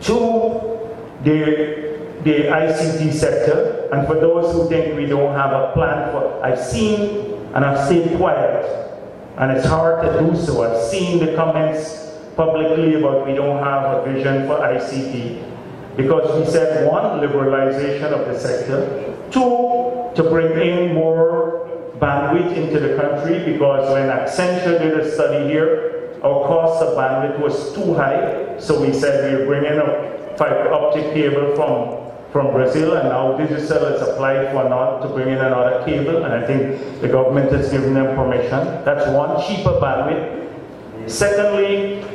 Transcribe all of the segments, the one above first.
to the ICT sector. And for those who think we don't have a plan for, I've seen, and I've stayed quiet, and it's hard to do so. I've seen the comments publicly about we don't have a vision for ICT, because we said, one, liberalization of the sector, two, to bring in more bandwidth into the country, because when Accenture did a study here, our cost of bandwidth was too high, so we said we were bringing a fiber optic cable from Brazil, and now DIGICEL has applied for not to bring in another cable, and I think the government has given them permission. That's one, cheaper bandwidth. Secondly,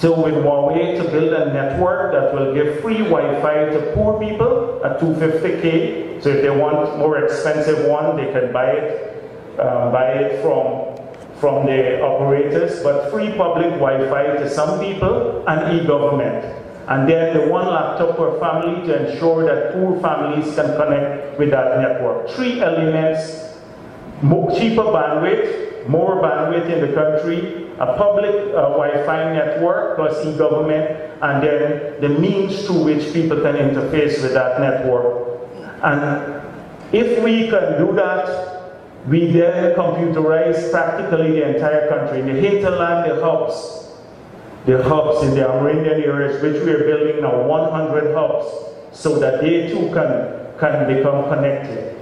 with Huawei to build a network that will give free Wi-Fi to poor people at $250K. So if they want more expensive one, they can buy it from the operators, but free public Wi-Fi to some people, and e-government. And then the one laptop per family to ensure that poor families can connect with that network. Three elements: cheaper bandwidth, more bandwidth in the country, a public Wi-Fi network plus e-government, and then the means through which people can interface with that network. And if we can do that, we then computerize practically the entire country. In the hinterland, the hubs in the Amerindian areas, which we are building now, 100 hubs, so that they too can become connected.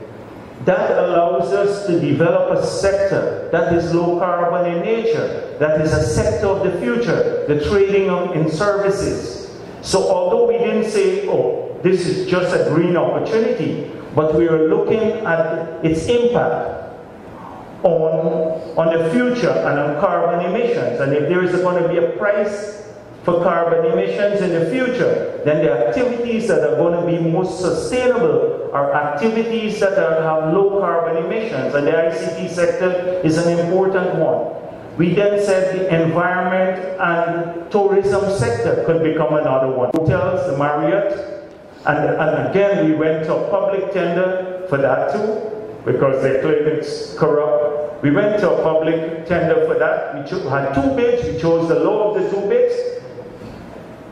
That allows us to develop a sector that is low carbon in nature, that is a sector of the future, the trading in services. So although we didn't say, oh, this is just a green opportunity, but we are looking at its impact on the future and on carbon emissions. And if there is going to be a price for carbon emissions in the future, then the activities that are going to be most sustainable are activities that have low carbon emissions, and the ICT sector is an important one. We then said the environment and tourism sector could become another one. Hotels, the Marriott, and again we went to a public tender for that too, because they claim it's corrupt. We went to a public tender for that. We had two bids. We chose the low of the two bids.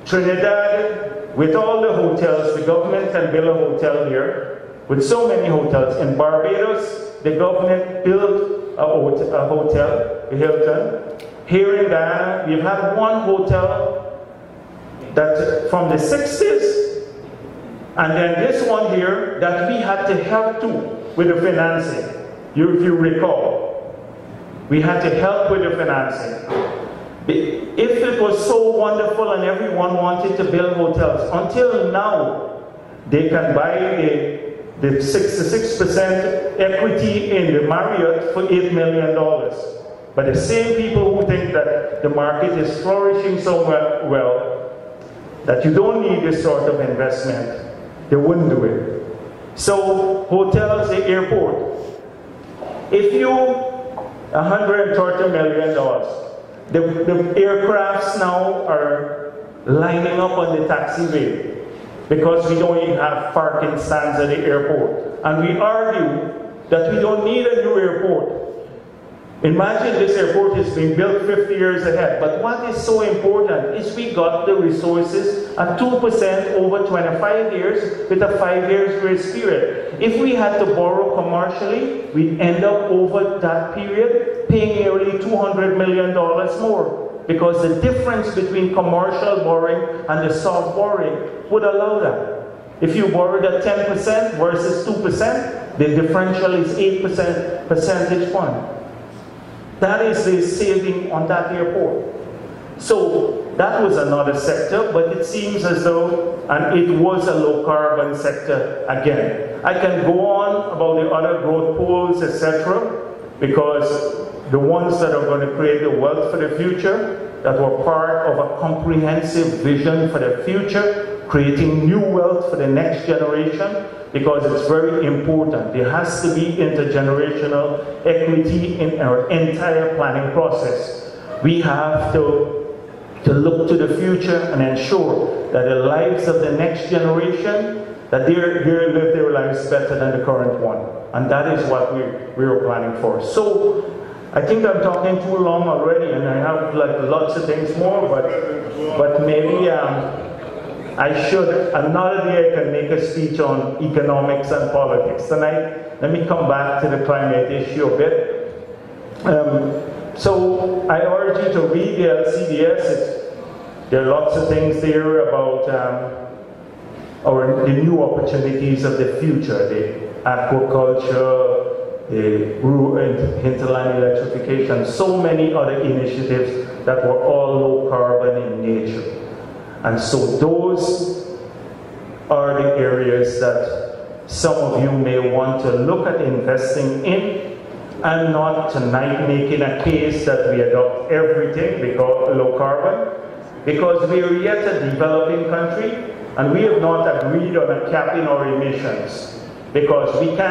Trinidad, with all the hotels, the government can build a hotel here, with so many hotels. In Barbados, the government built a hotel, the Hilton. Here in Ghana, we've had one hotel that from the 60s, and then this one here that we had to help too with the financing. If you recall, we had to help with the financing. If it was so wonderful and everyone wanted to build hotels, until now, they can buy the 66% equity in the Marriott for $8 million. But the same people who think that the market is flourishing so well, that you don't need this sort of investment, they wouldn't do it. So, hotels, the airport. If you, $130 million, the aircrafts now are lining up on the taxiway because we don't even have parking stands at the airport. And we argue that we don't need a new airport. Imagine this airport is being built 50 years ahead. But what is so important is we got the resources at 2% over 25 years with a 5-year grace period. If we had to borrow commercially, we'd end up over that period paying nearly $200 million more, because the difference between commercial borrowing and the soft borrowing would allow that. If you borrowed at 10% versus 2%, the differential is 8% percentage point. That is the saving on that airport. So that was another sector, but it seems as though, and it was a low carbon sector again. I can go on about the other growth poles, etc., because the ones that are going to create the wealth for the future, that were part of a comprehensive vision for the future, creating new wealth for the next generation, because it's very important. There has to be intergenerational equity in our entire planning process. We have to look to the future and ensure that the lives of the next generation, that they live their lives better than the current one. And that is what we're planning for. So, I think I'm talking too long already, and I have like lots of things more, but maybe I should, another day I can make a speech on economics and politics. Tonight, let me come back to the climate issue a bit. So I urge you to read the LCDS. There are lots of things there about the new opportunities of the future, the aquaculture, the rural hinterland electrification, so many other initiatives that were all low carbon in nature. And so those are the areas that some of you may want to look at investing in, and not tonight making a case that we adopt everything because low carbon, because we are yet a developing country and we have not agreed on a cap in our emissions, because we can't